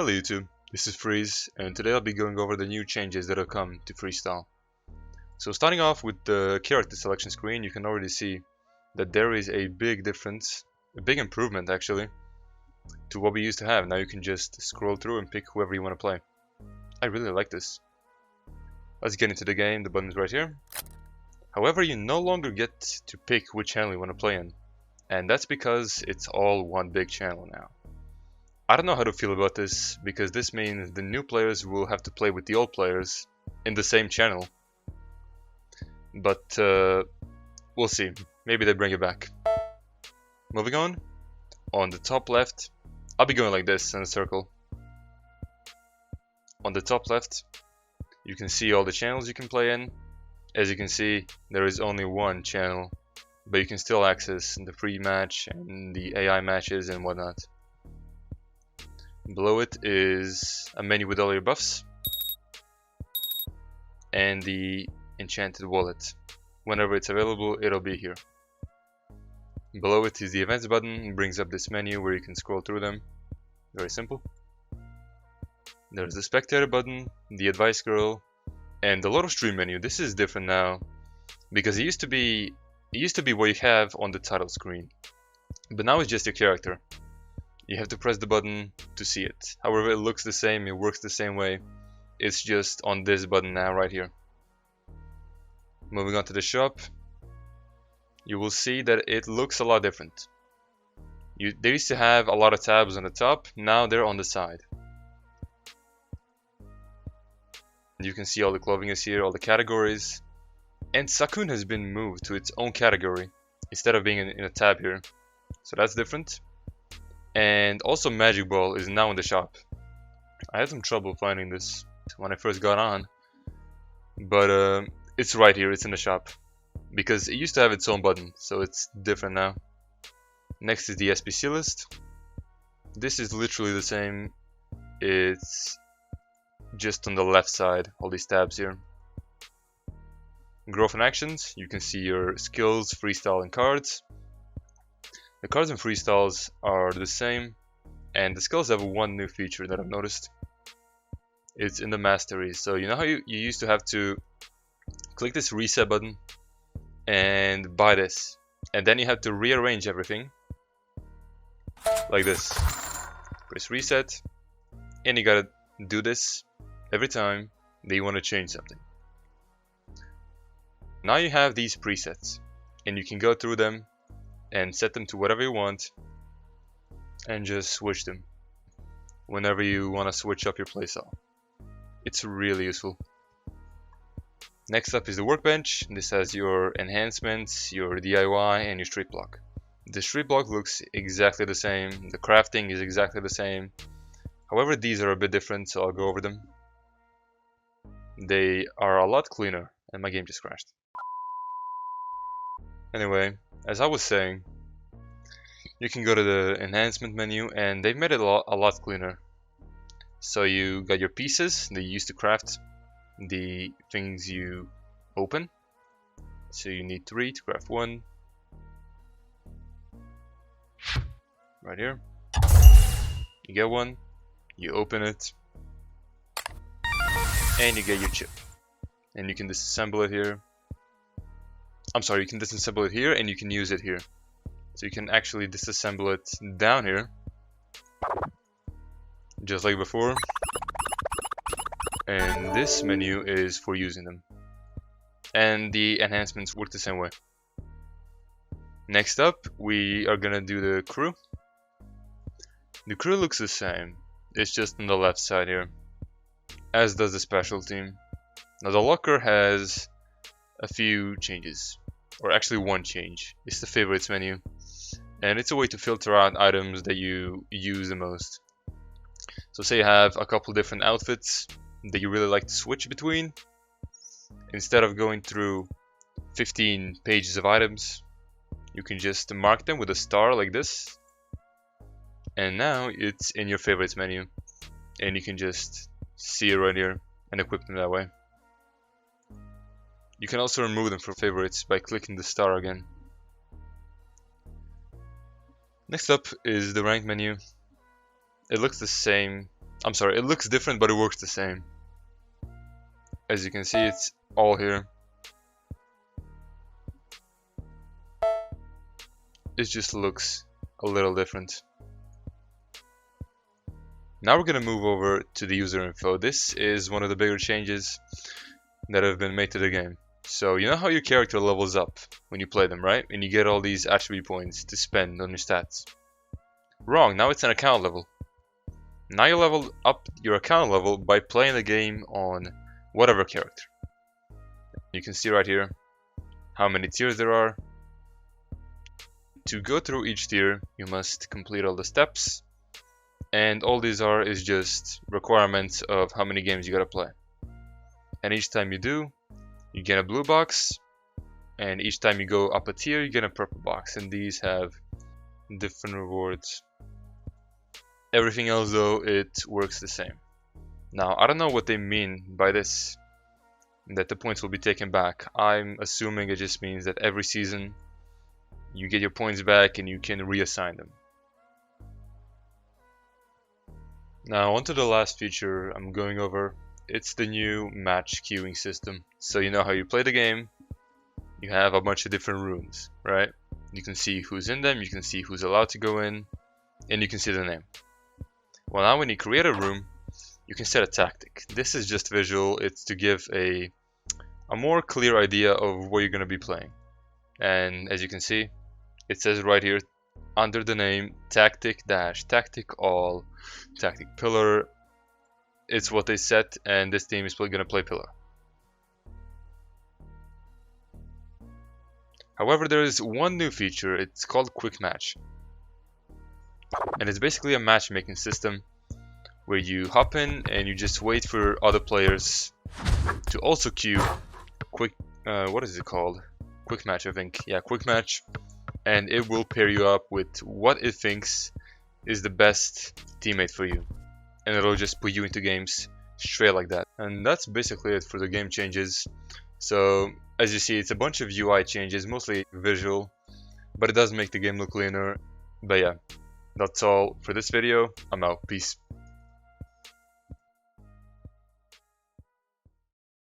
Hello YouTube, this is Freeze, and today I'll be going over the new changes that have come to Freestyle. So starting off with the character selection screen, you can already see that there is a big difference, a big improvement actually, to what we used to have. Now you can just scroll through and pick whoever you want to play. I really like this. Let's get into the game, the button's right here. However, you no longer get to pick which channel you want to play in, and that's because it's all one big channel now. I don't know how to feel about this, because this means the new players will have to play with the old players in the same channel. But we'll see. Maybe they bring it back. Moving on the top left, I'll be going like this in a circle. On the top left, you can see all the channels you can play in. As you can see, there is only one channel, but you can still access the free match and the AI matches and whatnot. Below it is a menu with all your buffs and the enchanted wallet. Whenever it's available, it'll be here. Below it is the events button. It brings up this menu where you can scroll through them. Very simple. There's the spectator button, the advice girl, and the lot of stream menu. This is different now because it used to be what you have on the title screen, but now it's just your character. You have to press the button to see it. However, it looks the same, it works the same way. It's just on this button now, right here. Moving on to the shop, you will see that it looks a lot different. They used to have a lot of tabs on the top, now they're on the side. You can see all the clothing is here, all the categories. And Sakun has been moved to its own category instead of being in a tab here. So that's different. And also Magic Ball is now in the shop. I had some trouble finding this when I first got on, but it's right here, it's in the shop, because it used to have its own button, so it's different now. Next is the SBC list. This is literally the same, it's just on the left side, all these tabs here. Growth and actions, you can see your skills, freestyle and cards. The cards and freestyles are the same, and the skills have one new feature that I've noticed. It's in the mastery. So you know how you used to have to click this reset button and buy this, and then you have to rearrange everything like this. Press reset, and you gotta do this every time that you want to change something. Now you have these presets, and you can go through them and set them to whatever you want and just switch them whenever you want to switch up your playstyle. It's really useful. Next up is the workbench. This has your enhancements, your DIY, and your street block. The street block looks exactly the same, the crafting is exactly the same. However, these are a bit different, so I'll go over them. They are a lot cleaner, and my game just crashed. Anyway, as I was saying, you can go to the enhancement menu, and they've made it a lot cleaner. So you got your pieces that you use to craft the things you open. So you need 3 to craft 1. Right here. You get 1, you open it, and you get your chip. And you can disassemble it here. I'm sorry, you can disassemble it here and you can use it here. So you can actually disassemble it down here, just like before. And this menu is for using them. And the enhancements work the same way. Next up, we are gonna do the crew. The crew looks the same. It's just on the left side here, as does the special team. Now the locker has a few changes, or actually one change. It's the favorites menu, and it's a way to filter out items that you use the most. So say you have a couple different outfits that you really like to switch between. Instead of going through 15 pages of items, you can just mark them with a star like this, and now it's in your favorites menu, and you can just see it right here and equip them that way. You can also remove them from favorites by clicking the star again. Next up is the rank menu. It looks the same I'm sorry, it looks different, but it works the same. As you can see, it's all here. It just looks a little different. Now we're gonna move over to the user info. This is one of the bigger changes that have been made to the game. So you know how your character levels up when you play them, right? And you get all these attribute points to spend on your stats. Wrong, now it's an account level. Now you level up your account level by playing the game on whatever character. You can see right here how many tiers there are. To go through each tier, you must complete all the steps. And all these are is just requirements of how many games you gotta play. And each time you do, you get a blue box. And each time you go up a tier, you get a purple box. And these have different rewards. Everything else though, it works the same. Now, I don't know what they mean by this, that the points will be taken back. I'm assuming it just means that every season you get your points back and you can reassign them. Now onto the last feature I'm going over. It's the new match queuing system. So you know how you play the game, you have a bunch of different rooms, right? You can see who's in them, you can see who's allowed to go in, and you can see the name. Well, now when you create a room, you can set a tactic. This is just visual, it's to give a more clear idea of what you're going to be playing. And as you can see, it says right here under the name tactic dash tactic all tactic pillar. It's what they set, and this team is going to play pillar. However, there is one new feature. It's called quick match, and it's basically a matchmaking system where you hop in and you just wait for other players to also queue quick what is it called? Quick match, I think. Yeah, quick match. And it will pair you up with what it thinks is the best teammate for you. And it'll just put you into games straight like that. And that's basically it for the game changes. So, as you see, it's a bunch of UI changes, mostly visual, but it does make the game look cleaner. But yeah, that's all for this video. I'm out. Peace.